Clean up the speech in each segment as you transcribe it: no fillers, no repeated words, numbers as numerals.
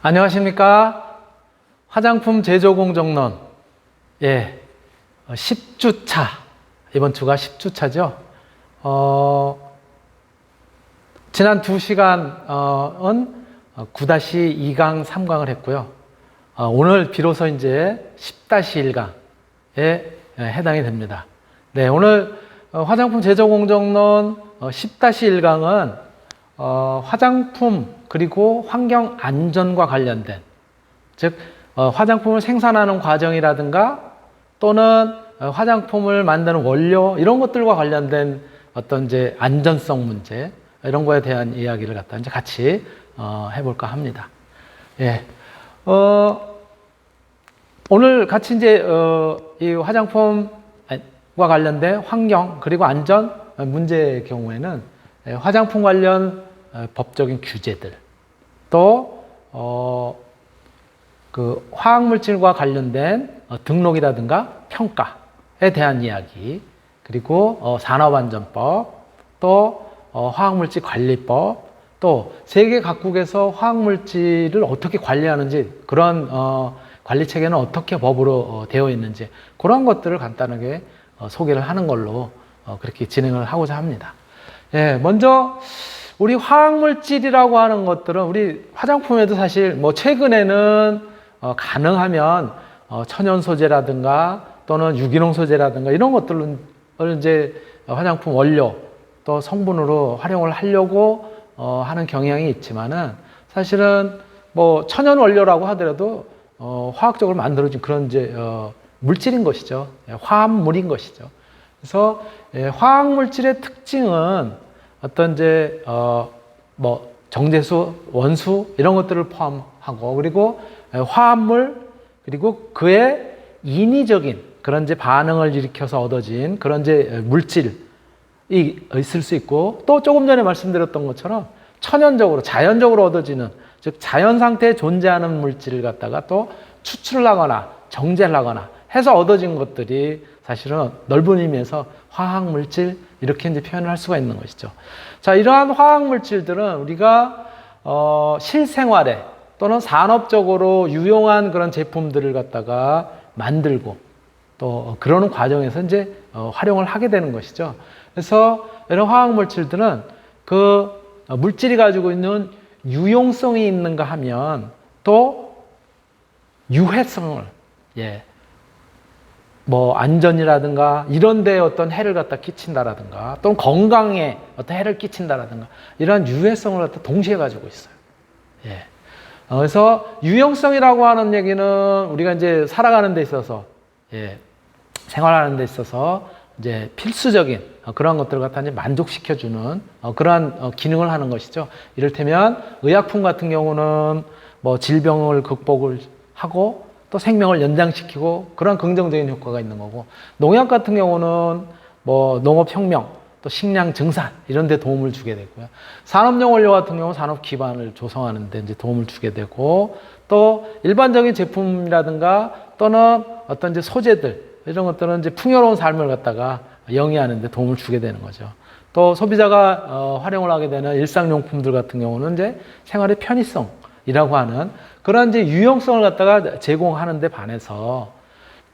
안녕하십니까? 화장품 제조 공정론 10주차, 이번 주가 10주차죠. 지난 2시간은 9-2강 3강을 했고요. 오늘 비로소 이제 10-1강에 해당이 됩니다. 네, 오늘 화장품 제조 공정론 10-1강은 화장품 그리고 환경 안전과 관련된, 즉 화장품을 생산하는 과정이라든가 또는 화장품을 만드는 원료 이런 것들과 관련된 어떤 이제 안전성 문제 이런 거에 대한 이야기를 갖다 이제 같이 해볼까 합니다. 예. 오늘 같이 이제 이 화장품과 관련된 환경 그리고 안전 문제의 경우에는 화장품 관련 법적인 규제들, 또 그 화학물질과 관련된 등록이라든가 평가에 대한 이야기, 그리고 산업안전법, 또 화학물질 관리법, 또 세계 각국에서 화학물질을 어떻게 관리하는지, 그런 관리 체계는 어떻게 법으로 되어 있는지, 그런 것들을 간단하게 소개를 하는 걸로 그렇게 진행을 하고자 합니다. 예, 먼저 우리 화학물질이라고 하는 것들은 우리 화장품에도 사실 뭐 최근에는 가능하면 천연 소재라든가 또는 유기농 소재라든가 이런 것들을 이제 화장품 원료 또 성분으로 활용을 하려고 하는 경향이 있지만은, 사실은 뭐 천연 원료라고 하더라도 화학적으로 만들어진 그런 이제 물질인 것이죠. 화합물인 것이죠. 그래서 화학물질의 특징은 어떤 이제 뭐 정제수, 원수 이런 것들을 포함하고, 그리고 화합물, 그리고 그의 인위적인 그런 이제 반응을 일으켜서 얻어진 그런 이제 물질이 있을 수 있고, 또 조금 전에 말씀드렸던 것처럼 천연적으로 자연적으로 얻어지는, 즉 자연 상태에 존재하는 물질을 갖다가 또 추출을 하거나 정제를 하거나 해서 얻어진 것들이 사실은 넓은 의미에서 화학물질 이렇게 이제 표현을 할 수가 있는 것이죠. 자, 이러한 화학물질들은 우리가 실생활에 또는 산업적으로 유용한 그런 제품들을 갖다가 만들고 또 그러는 과정에서 이제 활용을 하게 되는 것이죠. 그래서 이런 화학물질들은 그 물질이 가지고 있는 유용성이 있는가 하면 또 유해성을, 뭐 안전이라든가 이런 데에 어떤 해를 갖다 끼친다라든가 또는 건강에 어떤 해를 끼친다라든가 이러한 유해성을 갖다 동시에 가지고 있어요. 그래서 유용성이라고 하는 얘기는 우리가 이제 살아가는 데 있어서, 생활하는 데 있어서 이제 필수적인 그런 것들을 갖다 이제 만족시켜주는 그러한 기능을 하는 것이죠. 이를테면 의약품 같은 경우는 뭐 질병을 극복을 하고 또 생명을 연장시키고 그런 긍정적인 효과가 있는 거고, 농약 같은 경우는 뭐 농업혁명, 또 식량 증산 이런 데 도움을 주게 되고요. 산업용 원료 같은 경우는 산업 기반을 조성하는 데 이제 도움을 주게 되고, 또 일반적인 제품이라든가 또는 어떤 이제 소재들 이런 것들은 이제 풍요로운 삶을 갖다가 영위하는 데 도움을 주게 되는 거죠. 또 소비자가 활용을 하게 되는 일상용품들 같은 경우는 이제 생활의 편의성이라고 하는 그런 이제 유용성을 갖다가 제공하는 데 반해서,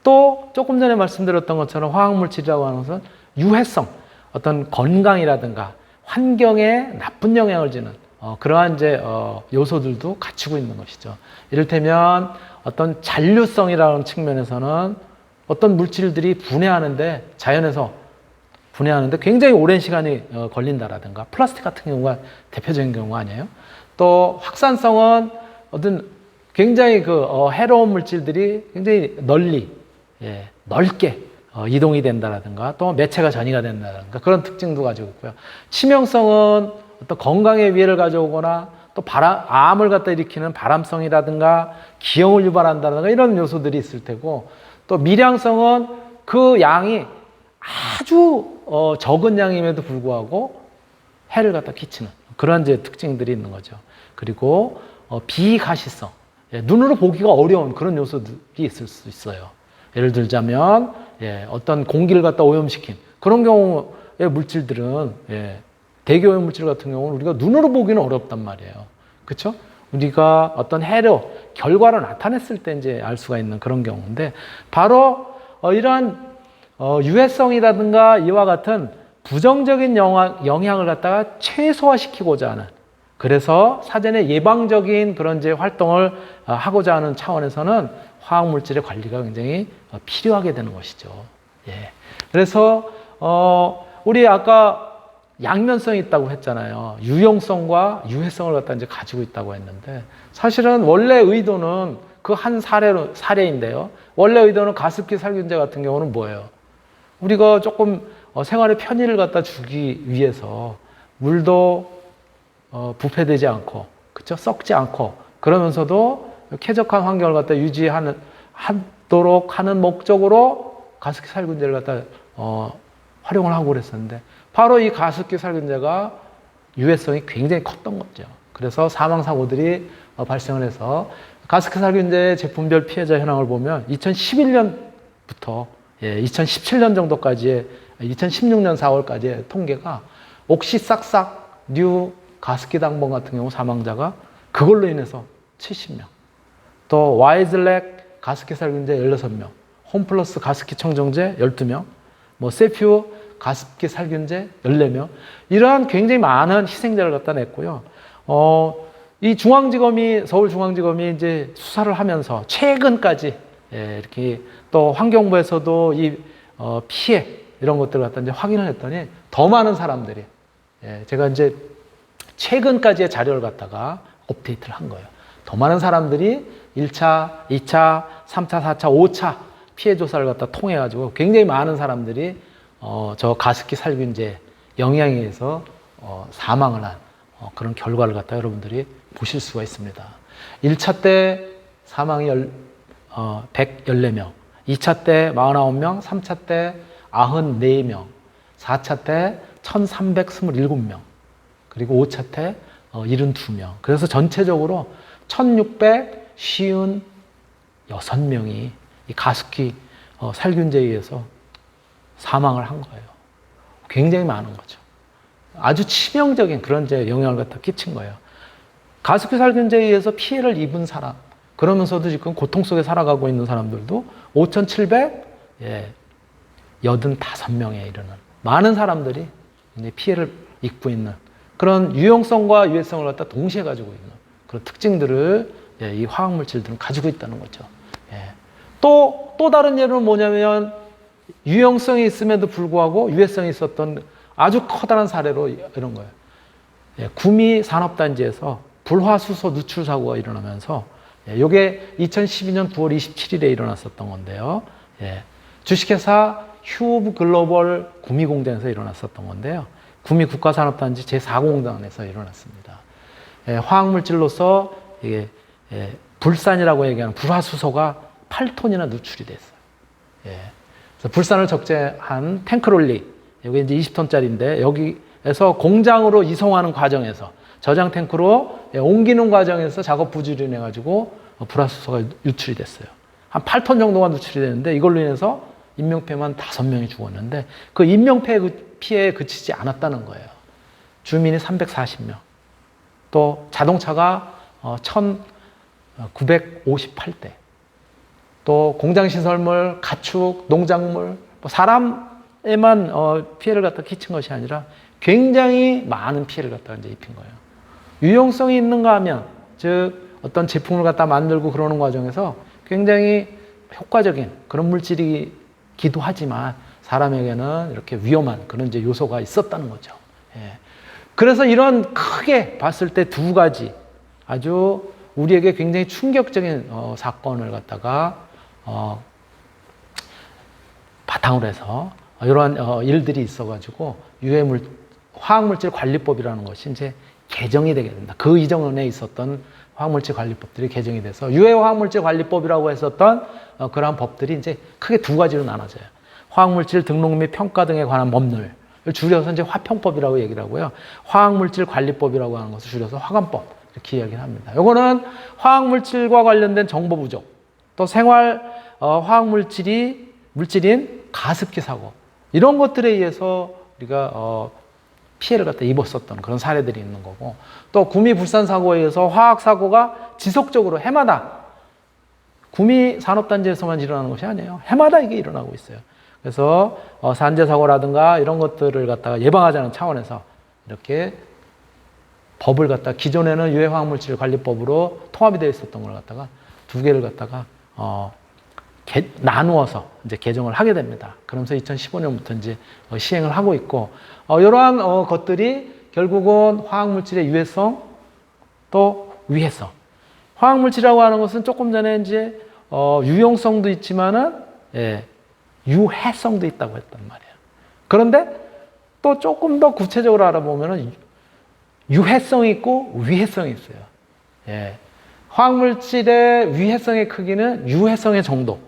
또 조금 전에 말씀드렸던 것처럼 화학물질이라고 하는 것은 유해성, 어떤 건강이라든가 환경에 나쁜 영향을 주는 그러한 이제 요소들도 갖추고 있는 것이죠. 이를테면 어떤 잔류성이라는 측면에서는 어떤 물질들이 분해하는데, 자연에서 분해하는데 굉장히 오랜 시간이 걸린다라든가, 플라스틱 같은 경우가 대표적인 경우 아니에요? 또 확산성은 어떤 굉장히 해로운 물질들이 굉장히 넓게 이동이 된다라든가 또 매체가 전이가 된다라든가 그런 특징도 가지고 있고요. 치명성은 어떤 건강에 위해를 가져오거나 또 암을 갖다 일으키는 바람성이라든가 기형을 유발한다든가 이런 요소들이 있을 테고, 또 미량성은 그 양이 아주 적은 양임에도 불구하고 해를 갖다 끼치는 그런 이제 특징들이 있는 거죠. 그리고 비가시성, 눈으로 보기가 어려운 그런 요소들이 있을 수 있어요. 예를 들자면 어떤 공기를 갖다 오염시킨 그런 경우의 물질들은 대기오염 물질 같은 경우는 우리가 눈으로 보기는 어렵단 말이에요. 그렇죠? 우리가 어떤 해로 결과로 나타냈을 때 이제 알 수가 있는 그런 경우인데, 바로 이러한 유해성이라든가 이와 같은 부정적인 영향을 갖다가 최소화시키고자 하는, 그래서 사전에 예방적인 그런 이제 활동을 하고자 하는 차원에서는 화학물질의 관리가 굉장히 필요하게 되는 것이죠. 예. 그래서 우리 아까 양면성이 있다고 했잖아요. 유용성과 유해성을 갖다 이제 가지고 있다고 했는데, 사실은 원래 의도는 그 한 사례인데요. 원래 의도는 가습기 살균제 같은 경우는 뭐예요? 우리가 조금 생활의 편의를 갖다 주기 위해서 물도 부패되지 않고, 그쵸? 썩지 않고, 그러면서도 쾌적한 환경을 갖다 유지하도록 하는 목적으로 가습기 살균제를 갖다 활용을 하고 그랬었는데, 바로 이 가습기 살균제가 유해성이 굉장히 컸던 거죠. 그래서 사망사고들이 발생을 해서 가습기 살균제 제품별 피해자 현황을 보면 2011년부터 2017년 정도까지의 2016년 4월까지의 통계가 옥시싹싹 뉴 가습기 당번 같은 경우 사망자가 그걸로 인해서 70명, 또 와이즐렉 가습기 살균제 16명, 홈플러스 가습기 청정제 12명, 뭐 세퓨 가습기 살균제 14명, 이러한 굉장히 많은 희생자를 갖다 냈고요. 이 서울중앙지검이 이제 수사를 하면서 최근까지 이렇게 또 환경부에서도 이 피해 이런 것들을 갖다 이제 확인을 했더니 더 많은 사람들이, 제가 이제 최근까지의 자료를 갖다가 업데이트를 한 거예요. 더 많은 사람들이 1차, 2차, 3차, 4차, 5차 피해 조사를 갖다 통해 가지고 굉장히 많은 사람들이 저 가습기 살균제 영향에 의해서 사망을 한 그런 결과를 갖다 여러분들이 보실 수가 있습니다. 1차 때 사망이 114명, 2차 때 49명, 3차 때 94명, 4차 때 1327명, 그리고 5차 때 72명. 그래서 전체적으로 1656명이 이 가습기 살균제에 의해서 사망을 한 거예요. 굉장히 많은 거죠. 아주 치명적인 그런 이제 영향을 갖다 끼친 거예요. 가습기 살균제에 의해서 피해를 입은 사람, 그러면서도 지금 고통 속에 살아가고 있는 사람들도 5,785명에 이르는 많은 사람들이 이제 피해를 입고 있는 그런 유용성과 유해성을 갖다 동시에 가지고 있는 그런 특징들을 이 화학물질들은 가지고 있다는 거죠. 또 다른 예는 뭐냐면, 유용성이 있음에도 불구하고 유해성이 있었던 아주 커다란 사례로 이런 거예요. 구미 산업단지에서 불화수소 누출 사고가 일어나면서, 이게 2012년 9월 27일에 일어났었던 건데요. 주식회사 휴브 글로벌 구미 공장에서 일어났었던 건데요. 구미 국가산업단지 제4공단에서 일어났습니다. 화학물질로서 이게 불산이라고 얘기하는 불화수소가 8톤이나 누출이 됐어요. 그래서 불산을 적재한 탱크롤리, 여기 이제 20톤짜리인데, 여기에서 공장으로 이송하는 과정에서 저장 탱크로 옮기는 과정에서 작업 부주의로 인해 가지고 불화수소가 유출이 됐어요. 한 8톤 정도가 누출이 됐는데, 이걸로 인해서 인명피해만 5명이 죽었는데, 그 인명피해에 그치지 않았다는 거예요. 주민이 340명, 또 자동차가 1958대, 또 공장시설물, 가축, 농작물, 사람에만 피해를 갖다 끼친 것이 아니라 굉장히 많은 피해를 갖다 이제 입힌 거예요. 유용성이 있는가 하면, 즉 어떤 제품을 갖다 만들고 그러는 과정에서 굉장히 효과적인 그런 물질이기도 하지만 사람에게는 이렇게 위험한 그런 이제 요소가 있었다는 거죠. 그래서 이런 크게 봤을 때 두 가지 아주 우리에게 굉장히 충격적인 사건을 갖다가 바탕으로 해서 이러한 일들이 있어가지고 화학물질 관리법이라는 것이 이제 개정이 되게 된다. 그 이전에 있었던 화학물질 관리법들이 개정이 돼서 유해화학물질 관리법이라고 했었던 그러한 법들이 이제 크게 두 가지로 나눠져요. 화학물질 등록 및 평가 등에 관한 법률을 줄여서 이제 화평법이라고 얘기를 하고요. 화학물질 관리법이라고 하는 것을 줄여서 화관법 이렇게 이야기를 합니다. 이거는 화학물질과 관련된 정보 부족, 또 생활 물질인 가습기 사고, 이런 것들에 의해서 우리가 피해를 갖다 입었었던 그런 사례들이 있는 거고, 또 구미 불산 사고에 의해서 화학 사고가 지속적으로 해마다 구미 산업단지에서만 일어나는 것이 아니에요. 해마다 이게 일어나고 있어요. 그래서 산재 사고라든가 이런 것들을 갖다가 예방하자는 차원에서 이렇게 법을 갖다 기존에는 유해화학물질 관리법으로 통합이 되어 있었던 걸 갖다가 두 개를 갖다가 나누어서 이제 개정을 하게 됩니다. 그러면서 2015년부터 이제 시행을 하고 있고, 이러한 것들이 결국은 화학물질의 유해성 또 위해성. 화학물질이라고 하는 것은 조금 전에 이제 유용성도 있지만은 유해성도 있다고 했단 말이에요. 그런데 또 조금 더 구체적으로 알아보면은 유해성이 있고 위해성이 있어요. 화학물질의 위해성의 크기는 유해성의 정도,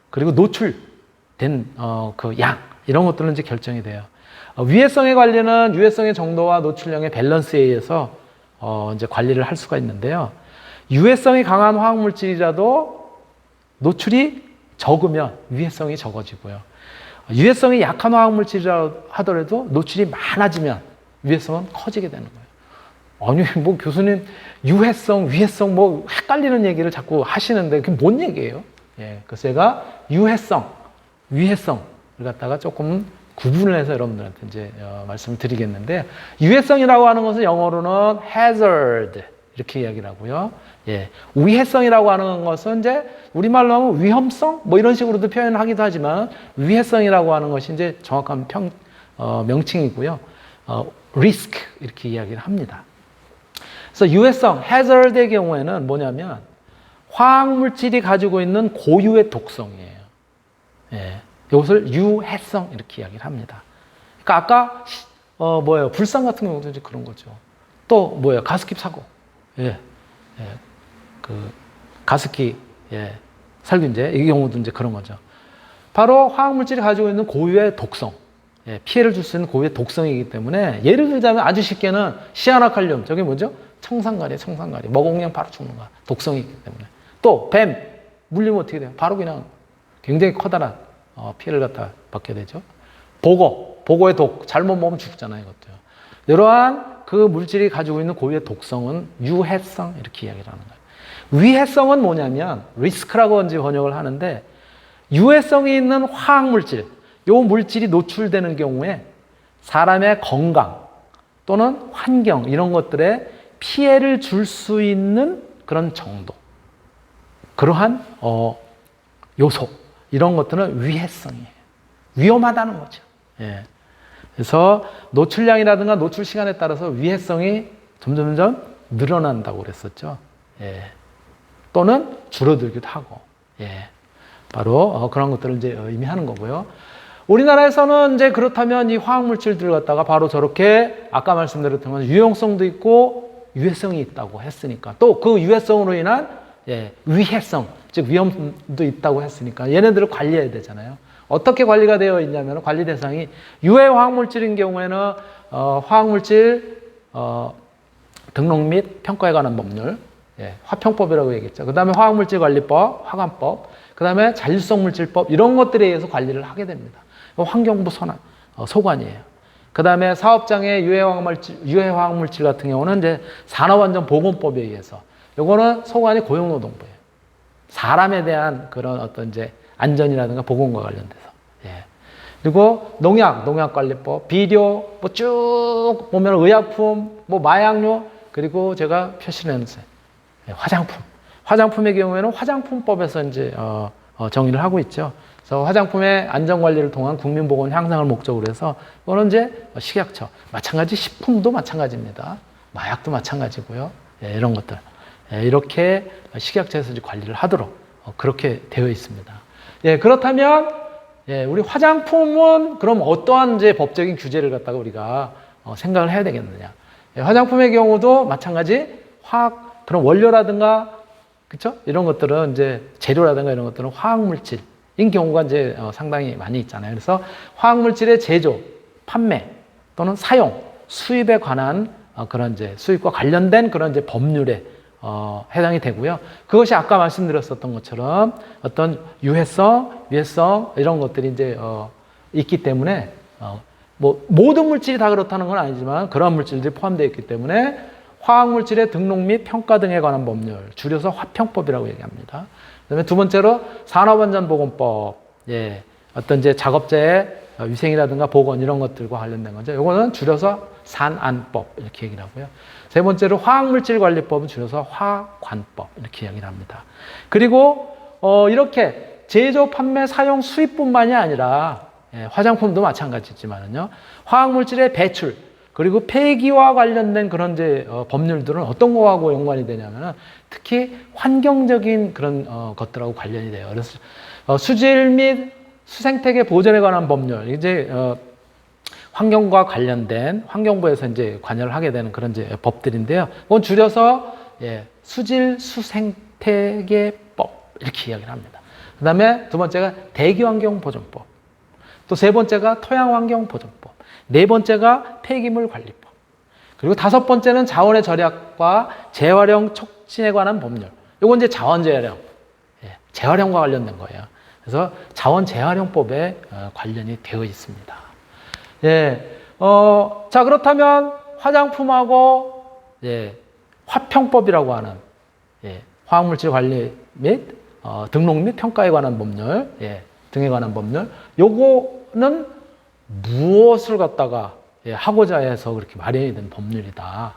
그리고 노출된 그 양, 이런 것들은 이제 결정이 돼요. 위해성의 관리는 유해성의 정도와 노출량의 밸런스에 의해서 이제 관리를 할 수가 있는데요. 유해성이 강한 화학물질이라도 노출이 적으면 위해성이 적어지고요. 유해성이 약한 화학물질이라 하더라도 노출이 많아지면 위해성은 커지게 되는 거예요. 아니, 뭐 교수님 유해성, 위해성 뭐 헷갈리는 얘기를 자꾸 하시는데 그게 뭔 얘기예요? 그래서 제가 유해성, 위해성을 갖다가 조금 구분을 해서 여러분들한테 이제 말씀을 드리겠는데, 유해성이라고 하는 것은 영어로는 hazard 이렇게 이야기를 하고요. 위해성이라고 하는 것은 이제 우리말로 하면 위험성 뭐 이런 식으로도 표현을 하기도 하지만, 위해성이라고 하는 것이 이제 정확한 명칭이고요. risk 이렇게 이야기를 합니다. 그래서 유해성, hazard의 경우에는 뭐냐면 화학물질이 가지고 있는 고유의 독성이에요. 이것을 유해성 이렇게 이야기를 합니다. 그러니까 아까 불상 같은 경우도 이제 그런 거죠. 또 가스킵 사고. 그 가습기 살균제 이 경우도 이제 그런 거죠. 바로 화학물질이 가지고 있는 고유의 독성, 피해를 줄 수 있는 고유의 독성이기 때문에, 예를 들자면 아주 쉽게는 시아나칼륨, 저게 뭐죠? 청산가리, 먹어보면 바로 죽는 거야. 독성이 있기 때문에. 또 뱀 물리면 어떻게 돼요? 바로 그냥 굉장히 커다란 피해를 갖다 받게 되죠. 보고의 독 잘못 먹으면 죽잖아요. 이것도요. 이러한 그 물질이 가지고 있는 고유의 독성은 유해성 이렇게 이야기를 하는 거예요. 위해성은 뭐냐면 리스크라고 이제 번역을 하는데, 유해성이 있는 화학물질, 이 물질이 노출되는 경우에 사람의 건강 또는 환경 이런 것들에 피해를 줄 수 있는 그런 정도, 그러한 요소 이런 것들은 위해성이에요. 위험하다는 거죠. 그래서 노출량이라든가 노출 시간에 따라서 위해성이 점점 늘어난다고 그랬었죠. 또는 줄어들기도 하고. 바로 그런 것들을 이제 의미하는 거고요. 우리나라에서는 이제 그렇다면 이 화학물질들을 갖다가 바로 저렇게 아까 말씀드렸던 건 유용성도 있고 유해성이 있다고 했으니까, 또 그 유해성으로 인한 위해성, 즉 위험도 있다고 했으니까 얘네들을 관리해야 되잖아요. 어떻게 관리가 되어 있냐면, 관리 대상이 유해 화학물질인 경우에는 화학물질 등록 및 평가에 관한 법률, 화평법이라고 얘기했죠. 그 다음에 화학물질 관리법, 화관법, 그 다음에 잔류성 물질법, 이런 것들에 의해서 관리를 하게 됩니다. 환경부 소관이에요. 그 다음에 사업장의 유해 화학물질 같은 경우는 이제 산업안전보건법에 의해서, 요거는 소관이 고용노동부예요. 사람에 대한 그런 어떤 이제 안전이라든가 보건과 관련돼서. 그리고 농약관리법, 비료, 뭐 쭉 보면 의약품, 뭐 마약류, 그리고 제가 표시를 해놨어요. 화장품. 화장품의 경우에는 화장품법에서 이제 정의를 하고 있죠. 그래서 화장품의 안전관리를 통한 국민보건 향상을 목적으로 해서, 이거는 이제 식약처, 마찬가지 식품도 마찬가지입니다. 마약도 마찬가지고요. 이런 것들. 이렇게 식약처에서 이제 관리를 하도록 그렇게 되어 있습니다. 그렇다면 우리 화장품은 그럼 어떠한 이제 법적인 규제를 갖다가 우리가 생각을 해야 되겠느냐? 화장품의 경우도 마찬가지 화학 그런 원료라든가, 그렇죠? 이런 것들은 이제 재료라든가 이런 것들은 화학물질인 경우가 이제 상당히 많이 있잖아요. 그래서 화학물질의 제조, 판매 또는 사용, 수입에 관한 그런 이제 수입과 관련된 그런 이제 법률에 해당이 되고요. 그것이 아까 말씀드렸었던 것처럼 어떤 유해성, 위해성 이런 것들이 이제 있기 때문에 뭐 모든 물질이 다 그렇다는 건 아니지만 그러한 물질들이 포함되어 있기 때문에 화학물질의 등록 및 평가 등에 관한 법률, 줄여서 화평법이라고 얘기합니다. 그다음에 두 번째로 산업안전보건법, 예, 어떤 이제 작업자의 위생이라든가 보건 이런 것들과 관련된 거죠. 요거는 줄여서 산안법 이렇게 얘기를 하고요. 세 번째로 화학물질관리법은 줄여서 화관법 이렇게 얘기를 합니다. 그리고 이렇게 제조, 판매, 사용, 수입뿐만이 아니라 화장품도 마찬가지지만은요. 화학물질의 배출 그리고 폐기와 관련된 그런 이제 법률들은 어떤 거하고 연관이 되냐면은 특히 환경적인 그런 것들하고 관련이 돼요. 그래서 수질 및 수생태계 보존에 관한 법률 이제 환경과 관련된 환경부에서 이제 관여를 하게 되는 그런 이제 법들인데요. 그건 줄여서 수질 수생태계법 이렇게 이야기를 합니다. 그다음에 두 번째가 대기환경보존법, 또 세 번째가 토양환경보존법, 네 번째가 폐기물관리법, 그리고 다섯 번째는 자원의 절약과 재활용 촉진에 관한 법률. 이건 이제 자원재활용, 재활용과 관련된 거예요. 그래서 자원재활용법에 관련이 되어 있습니다. 자, 그렇다면 화장품하고 화평법이라고 하는 화학물질 관리 및 등록 및 평가에 관한 법률, 등에 관한 법률, 요거는 무엇을 갖다가 하고자 해서 그렇게 마련이 된 법률이다.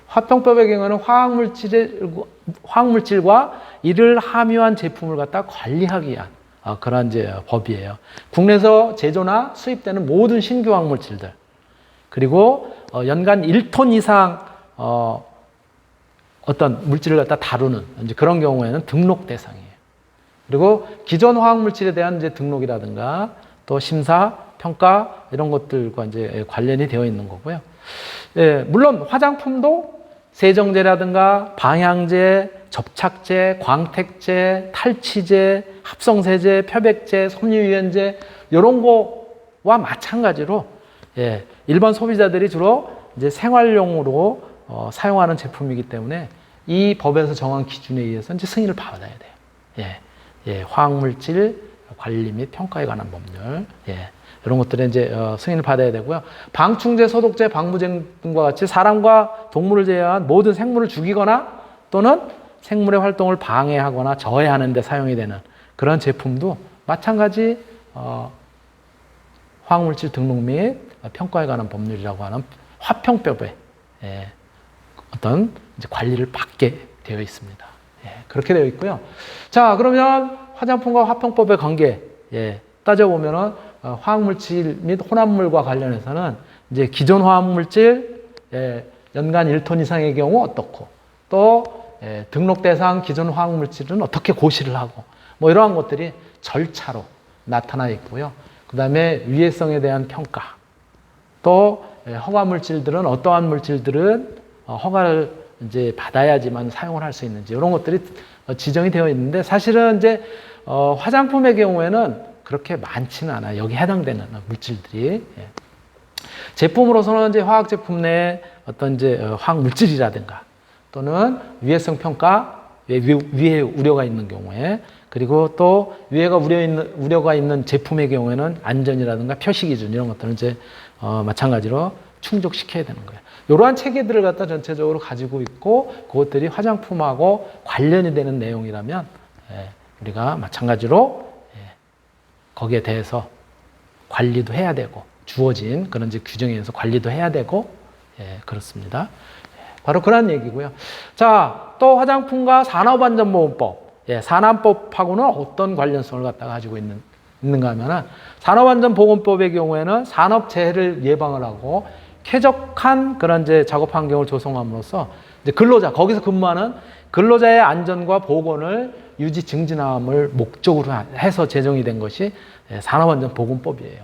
화평법의 경우는 화학물질과 이를 함유한 제품을 갖다 관리하기 위한 그런 이제 법이에요. 국내에서 제조나 수입되는 모든 신규 화학물질들, 그리고 연간 1톤 이상 어떤 물질을 갖다 다루는 이제 그런 경우에는 등록 대상이에요. 그리고 기존 화학물질에 대한 이제 등록이라든가 또 심사, 평가 이런 것들과 이제 관련이 되어 있는 거고요. 물론 화장품도 세정제라든가 방향제, 접착제, 광택제, 탈취제, 합성세제, 표백제, 섬유유연제 이런 거와 마찬가지로 일반 소비자들이 주로 이제 생활용으로 사용하는 제품이기 때문에 이 법에서 정한 기준에 의해서 이제 승인을 받아야 돼요. 화학물질 관리 및 평가에 관한 법률, 이런 것들에 이제 승인을 받아야 되고요. 방충제, 소독제, 방부제 등과 같이 사람과 동물을 제외한 모든 생물을 죽이거나 또는 생물의 활동을 방해하거나 저해하는 데 사용이 되는 그런 제품도 마찬가지 화학물질 등록 및 평가에 관한 법률이라고 하는 화평법에 어떤 이제 관리를 받게 되어 있습니다. 그렇게 되어 있고요. 자, 그러면 화장품과 화평법의 관계 따져보면은 화학물질 및 혼합물과 관련해서는 이제 기존 화학물질 연간 1톤 이상의 경우 어떻고, 또 등록 대상 기존 화학물질은 어떻게 고시를 하고, 뭐 이러한 것들이 절차로 나타나 있고요. 그 다음에 위해성에 대한 평가, 또 허가 물질들은 어떠한 물질들은 허가를 이제 받아야지만 사용을 할 수 있는지 이런 것들이 지정이 되어 있는데, 사실은 이제 화장품의 경우에는 그렇게 많지는 않아요. 여기 해당되는 물질들이. 제품으로서는 이제 화학 제품 내에 어떤 이제 화학 물질이라든가 또는 위해성 평가, 위해 우려가 있는 경우에, 그리고 또 우려가 있는 제품의 경우에는 안전이라든가 표시 기준 이런 것들은 이제 마찬가지로 충족시켜야 되는 거예요. 이러한 체계들을 갖다 전체적으로 가지고 있고, 그것들이 화장품하고 관련이 되는 내용이라면 우리가 마찬가지로 거기에 대해서 관리도 해야 되고, 주어진 그런 이제 규정에 의해서 관리도 해야 되고, 그렇습니다. 바로 그런 얘기고요. 자, 또 화장품과 산업안전보건법, 산안법하고는 어떤 관련성을 갖다가 가지고 있는가 하면은, 산업안전보건법의 경우에는 산업재해를 예방을 하고 쾌적한 그런 이제 작업 환경을 조성함으로써 이제 근로자, 거기서 근무하는 근로자의 안전과 보건을 유지 증진함을 목적으로 해서 제정이 된 것이 산업안전보건법이에요.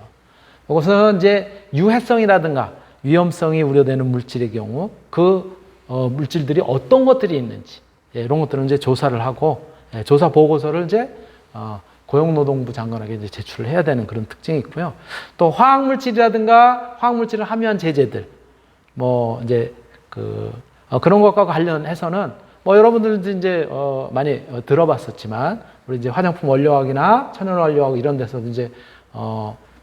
이것은 이제 유해성이라든가 위험성이 우려되는 물질의 경우 그 물질들이 어떤 것들이 있는지 이런 것들은 이제 조사를 하고 조사 보고서를 이제 고용노동부 장관에게 이제 제출을 해야 되는 그런 특징이 있고요. 또 화학물질이라든가 화학물질을 함유한 제재들, 뭐 이제 그런 것과 관련해서는 뭐 여러분들도 이제 많이 들어봤었지만, 우리 이제 화장품 원료학이나 천연 원료학 이런 데서도 이제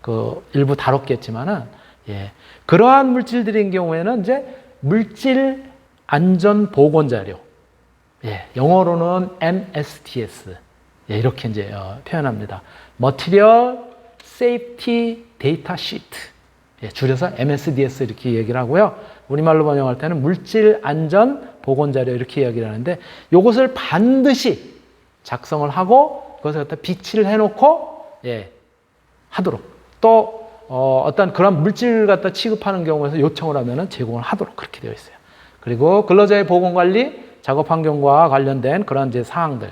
그 일부 다뤘겠지만은, 예. 그러한 물질들인 경우에는 이제 물질 안전 보건 자료. 예. 영어로는 MSDS. 예. 이렇게 이제 표현합니다. Material Safety Data Sheet. 예. 줄여서 MSDS 이렇게 얘기를 하고요. 우리말로 번역할 때는 물질 안전 보건 자료 이렇게 이야기를 하는데, 이것을 반드시 작성을 하고 그것을 갖다 비치를 해놓고, 예. 하도록. 또 어떤 그런 물질 갖다 취급하는 경우에서 요청을 하면은 제공을 하도록 그렇게 되어 있어요. 그리고 근로자의 보건 관리, 작업 환경과 관련된 그런 이제 사항들,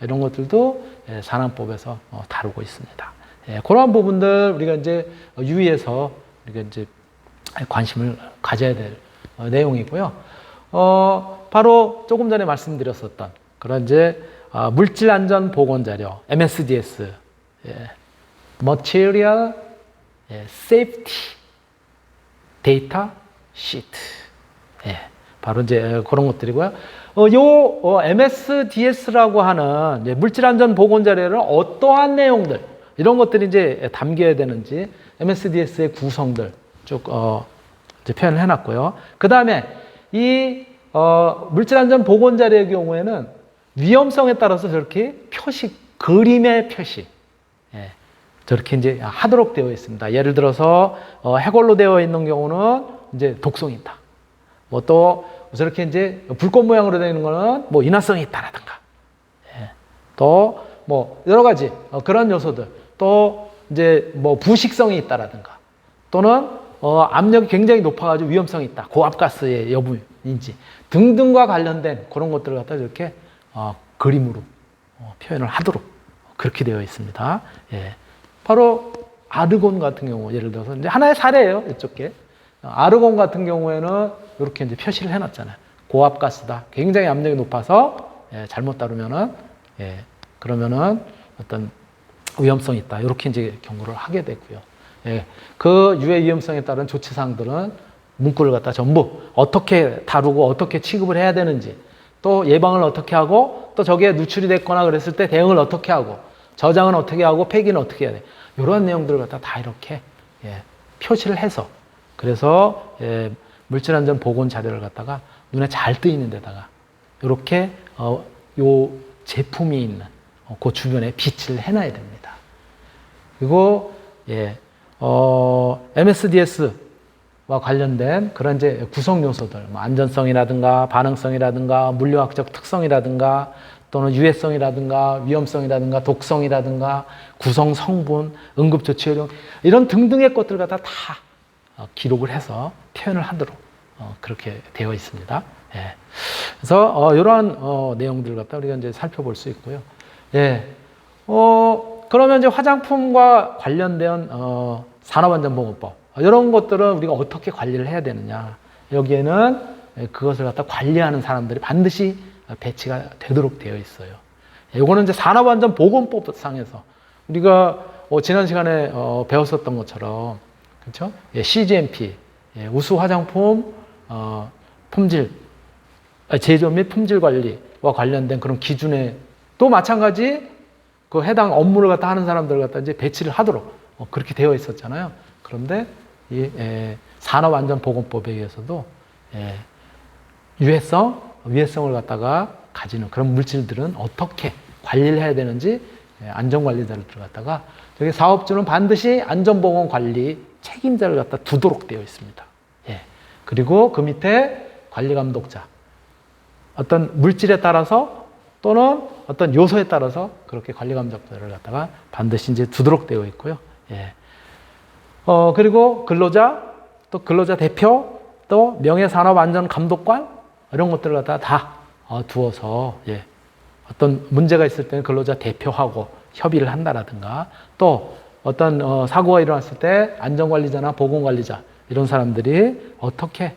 이런 것들도 산안법에서 다루고 있습니다. 예, 그러한 부분들 우리가 이제 유의해서 우리가 이제 관심을 가져야 될 내용이고요. 바로 조금 전에 말씀드렸었던 그런 이제 물질 안전 보건 자료, MSDS, 예, Material Safety Data Sheet. 예, 바로 이제 그런 것들이고요. MSDS라고 하는 물질 안전 보건 자료를 어떠한 내용들, 이런 것들이 이제 담겨야 되는지 MSDS의 구성들 쭉 이제 표현을 해놨고요. 그 다음에 이 물질 안전 보건 자료의 경우에는 위험성에 따라서 저렇게 표시, 그림의 표시, 예, 저렇게 이제 하도록 되어 있습니다. 예를 들어서 해골로 되어 있는 경우는 이제 독성이 있다. 뭐 또 저렇게 이제 불꽃 모양으로 되어 있는 거는 뭐 인화성이 있다라든가, 예, 또 뭐 여러 가지 그런 요소들, 또 이제 뭐 부식성이 있다라든가, 또는 압력이 굉장히 높아가지고 위험성이 있다, 고압가스의 여부인지 등등과 관련된 그런 것들을 갖다 이렇게 그림으로 표현을 하도록 그렇게 되어 있습니다. 예. 바로 아르곤 같은 경우, 예를 들어서 이제 하나의 사례예요. 이쪽에 아르곤 같은 경우에는 이렇게 이제 표시를 해놨잖아요. 고압가스다, 굉장히 압력이 높아서, 예, 잘못 다루면은, 예, 그러면은 어떤 위험성이 있다, 이렇게 이제 경고를 하게 되고요. 예, 그 유해 위험성에 따른 조치 사항들은 문구를 갖다 전부 어떻게 다루고 어떻게 취급을 해야 되는지, 또 예방을 어떻게 하고, 또 저게 누출이 됐거나 그랬을 때 대응을 어떻게 하고, 저장은 어떻게 하고, 폐기는 어떻게 해야 돼, 이런 내용들을 갖다 다 이렇게, 예, 표시를 해서, 그래서 예, 물질안전 보건 자료를 갖다가 눈에 잘 뜨이는 데다가 이렇게 요 제품이 있는 그 주변에 비치를 해놔야 됩니다. 그리고 예, MSDS와 관련된 그런 이제 구성 요소들, 뭐 안전성이라든가 반응성이라든가 물리학적 특성이라든가, 또는 유해성이라든가 위험성이라든가 독성이라든가 구성 성분, 응급조치 요령, 이런 등등의 것들 갖다 다 기록을 해서 표현을 하도록 그렇게 되어 있습니다. 예. 그래서 이러한 내용들 갖다 우리가 이제 살펴볼 수 있고요. 예. 그러면 이제 화장품과 관련된 산업안전보건법, 이런 것들은 우리가 어떻게 관리를 해야 되느냐? 여기에는 그것을 갖다 관리하는 사람들이 반드시 배치가 되도록 되어 있어요. 이거는 이제 산업안전보건법상에서 우리가 지난 시간에 배웠었던 것처럼, 그렇죠? 예, CGMP, 예, 우수 화장품 품질 제조 및 품질 관리와 관련된 그런 기준에 또 마찬가지 그 해당 업무를 갖다 하는 사람들을 갖다 이제 배치를 하도록 그렇게 되어 있었잖아요. 그런데 이 산업안전보건법에 의해서도 유해성, 위해성을 갖다가 가지는 그런 물질들은 어떻게 관리를 해야 되는지 안전관리자를 들어갔다가 저기 사업주는 반드시 안전보건관리 책임자를 갖다 두도록 되어 있습니다. 예. 그리고 그 밑에 관리감독자, 어떤 물질에 따라서 또는 어떤 요소에 따라서 그렇게 관리감독자를 갖다가 반드시 이제 두도록 되어 있고요. 예. 그리고 근로자, 또 근로자 대표, 또 명예산업안전감독관, 이런 것들을 갖다가 다 두어서, 예, 어떤 문제가 있을 때는 근로자 대표하고 협의를 한다라든가, 또 어떤 사고가 일어났을 때 안전관리자나 보건관리자, 이런 사람들이 어떻게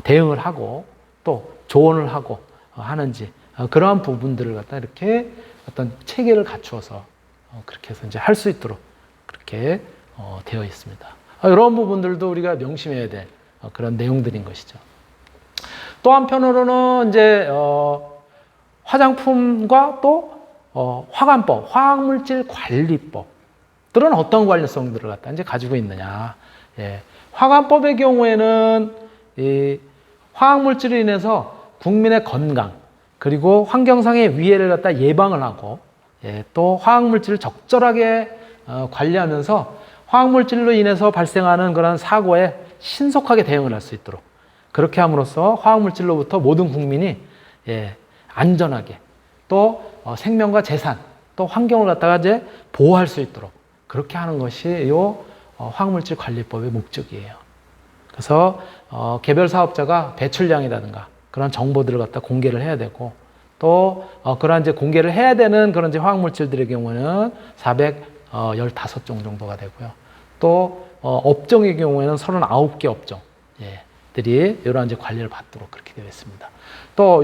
대응을 하고 또 조언을 하고 하는지, 그러한 부분들을 갖다 이렇게 어떤 체계를 갖추어서 그렇게 해서 이제 할 수 있도록 그렇게 되어 있습니다. 이런 부분들도 우리가 명심해야 될 그런 내용들인 것이죠. 또 한편으로는 이제 화장품과 또 화관법, 화학물질 관리법, 것들은 어떤 관련성들을 갖다 이제 가지고 있느냐. 예. 화관법의 경우에는 이 화학물질로 인해서 국민의 건강 그리고 환경상의 위해를 갖다 예방을 하고 예, 또 화학물질을 적절하게 관리하면서 화학물질로 인해서 발생하는 그런 사고에 신속하게 대응을 할 수 있도록 그렇게 함으로써 화학물질로부터 모든 국민이 예, 안전하게 또 생명과 재산 또 환경을 갖다가 이제 보호할 수 있도록 그렇게 하는 것이 이 화학물질 관리법의 목적이에요. 그래서 개별 사업자가 배출량이라든가 그런 정보들을 갖다 공개를 해야 되고 또 그런 이제 공개를 해야 되는 그런 이제 화학물질들의 경우는 415종 정도가 되고요. 또 업종의 경우에는 39개 업종들이 이런 이제 관리를 받도록 그렇게 되어 있습니다. 또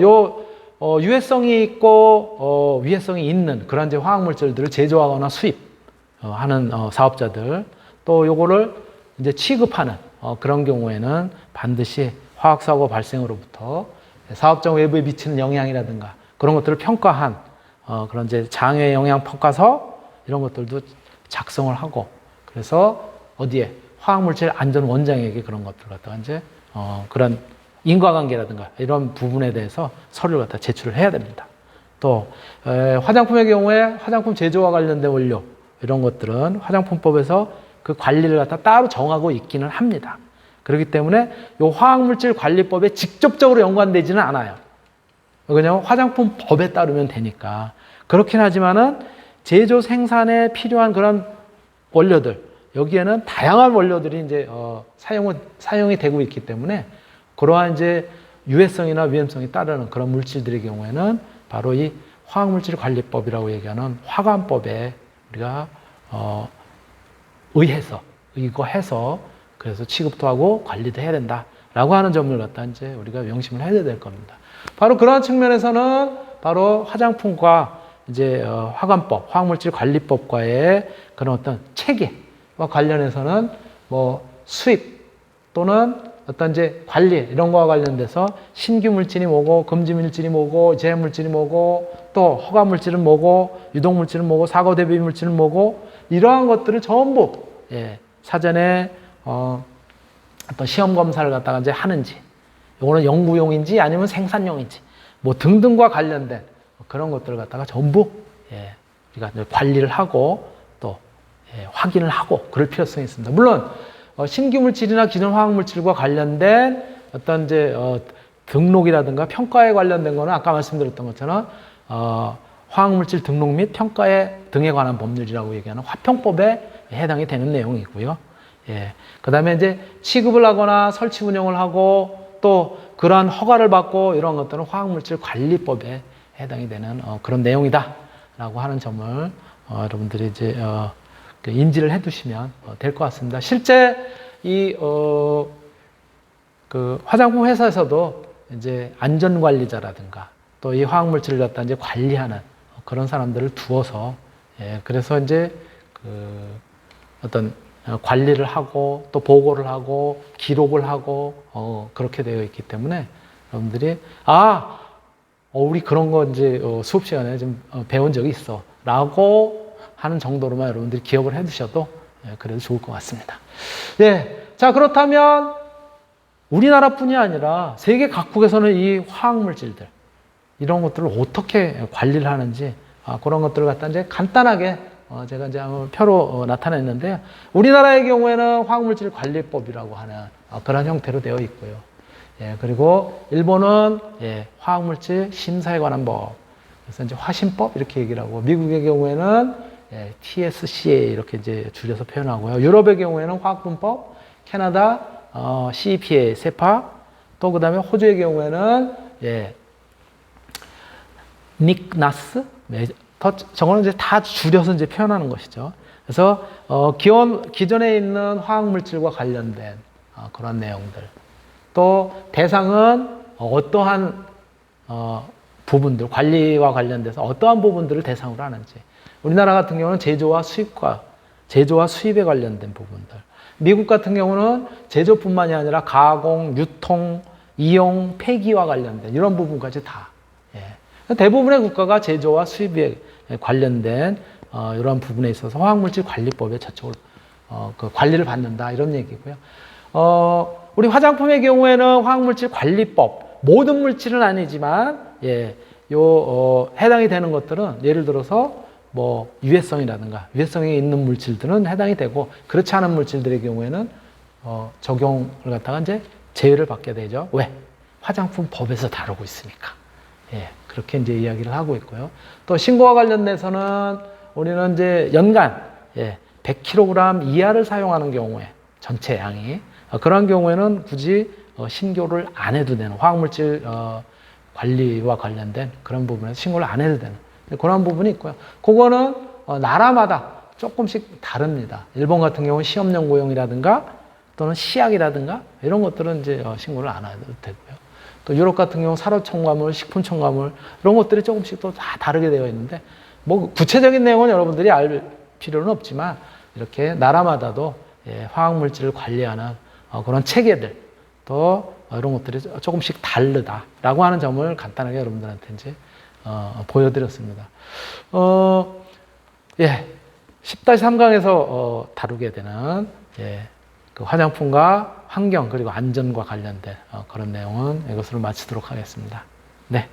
유해성이 있고 위해성이 있는 그런 이제 화학물질들을 제조하거나 수입하는 사업자들 또 요거를 이제 취급하는 그런 경우에는 반드시 화학사고 발생으로부터 사업장 외부에 미치는 영향이라든가 그런 것들을 평가한 그런 이제 장애 영향 평가서 이런 것들도 작성을 하고 그래서 어디에 화학물질 안전 원장에게 그런 것들을 갖다가 이제 그런 인과관계라든가 이런 부분에 대해서 서류를 갖다 제출을 해야 됩니다. 또 화장품의 경우에 화장품 제조와 관련된 원료 이런 것들은 화장품법에서 그 관리를 갖다 따로 정하고 있기는 합니다. 그렇기 때문에 이 화학물질 관리법에 직접적으로 연관되지는 않아요. 왜냐하면 화장품 법에 따르면 되니까. 그렇긴 하지만은 제조 생산에 필요한 그런 원료들, 여기에는 다양한 원료들이 이제 사용이 되고 있기 때문에 그러한 이제 유해성이나 위험성이 따르는 그런 물질들의 경우에는 바로 이 화학물질 관리법이라고 얘기하는 화관법에 우리가 의거해서 그래서 취급도 하고 관리도 해야 된다라고 하는 점을 갖다 이제 우리가 명심을 해야 될 겁니다. 바로 그러한 측면에서는 바로 화장품과 이제 화관법, 화학물질 관리법과의 그런 어떤 체계와 관련해서는 뭐 수입 또는 어떤 이제 관리 이런 거와 관련돼서 신규 물질이 뭐고 금지 물질이 뭐고 제한 물질이 뭐고 또 허가 물질은 뭐고 유독 물질은 뭐고 사고 대비 물질은 뭐고 이러한 것들을 전부 사전에 어떤 시험 검사를 갖다가 이제 하는지 이거는 연구용인지 아니면 생산용인지 뭐 등등과 관련된 그런 것들을 갖다가 전부 우리가 관리를 하고 또 확인을 하고 그럴 필요성이 있습니다. 물론 신규 물질이나 기존 화학 물질과 관련된 어떤 이제 등록이라든가 평가에 관련된 거는 아까 말씀드렸던 것처럼 화학 물질 등록 및 평가에 등에 관한 법률이라고 얘기하는 화평법에 해당이 되는 내용이고요. 그 다음에 이제 취급을 하거나 설치 운영을 하고 또 그러한 허가를 받고 이런 것들은 화학물질 관리법에 해당이 되는 그런 내용이다라고 하는 점을 여러분들이 이제 인지를 해두시면 될 것 같습니다. 실제 그 화장품 회사에서도 이제 안전관리자라든가 또 이 화학물질을 갖다 이제 관리하는 그런 사람들을 두어서 그래서 이제 그 어떤 관리를 하고 또 보고를 하고 기록을 하고 그렇게 되어 있기 때문에 여러분들이 우리 그런 거 이제 수업 시간에 좀 배운 적이 있어 라고 하는 정도로만 여러분들이 기억을 해 두셔도 그래도 좋을 것 같습니다. 자, 그렇다면 우리나라뿐이 아니라 세계 각국에서는 이 화학물질들 이런 것들을 어떻게 관리를 하는지 그런 것들을 갖다 이제 간단하게 제가 이제 표로 나타냈는데요. 우리나라의 경우에는 화학물질 관리법이라고 하는 그런 형태로 되어 있고요. 그리고 일본은 화학물질 심사에 관한 법, 그래서 이제 화심법 이렇게 얘기를 하고, 미국의 경우에는 TSCA 이렇게 이제 줄여서 표현하고요. 유럽의 경우에는 화학분법, 캐나다 CEPA, 세파, 또 그다음에 호주의 경우에는 닉나스, 저거는 이제 다 줄여서 이제 표현하는 것이죠. 그래서 기존에 있는 화학물질과 관련된 그런 내용들, 또 대상은 어떠한 부분들, 관리와 관련돼서 어떠한 부분들을 대상으로 하는지. 우리나라 같은 경우는 제조와 수입에 관련된 부분들. 미국 같은 경우는 제조뿐만이 아니라 가공, 유통, 이용, 폐기와 관련된 이런 부분까지 다. 대부분의 국가가 제조와 수입에 관련된 이러한 부분에 있어서 화학물질 관리법에 저쪽을 그 관리를 받는다 이런 얘기고요. 우리 화장품의 경우에는 화학물질 관리법 모든 물질은 아니지만 해당이 되는 것들은 예를 들어서 뭐 유해성이라든가 유해성이 있는 물질들은 해당이 되고 그렇지 않은 물질들의 경우에는 적용을 갖다가 이제 제외를 받게 되죠. 왜? 화장품 법에서 다루고 있으니까. 그렇게 이제 이야기를 하고 있고요. 또 신고와 관련돼서는 우리는 이제 연간 100kg 이하를 사용하는 경우에 전체 양이 그런 경우에는 굳이 신고를 안 해도 되는 화학물질 관리와 관련된 그런 부분에서 신고를 안 해도 되는 그런 부분이 있고요. 그거는 나라마다 조금씩 다릅니다. 일본 같은 경우는 시험연구용이라든가 또는 시약이라든가 이런 것들은 이제 신고를 안 해도 되고요. 또 유럽 같은 경우 산업 첨가물, 식품 첨가물 이런 것들이 조금씩 또 다 다르게 되어 있는데 뭐 구체적인 내용은 여러분들이 알 필요는 없지만 이렇게 나라마다도 화학물질을 관리하는 그런 체계들 또 이런 것들이 조금씩 다르다라고 하는 점을 간단하게 여러분들한테 이제 보여드렸습니다. 10-3강에서 다루게 되는 그 화장품과 환경 그리고 안전과 관련된 그런 내용은 이것으로 마치도록 하겠습니다. 네.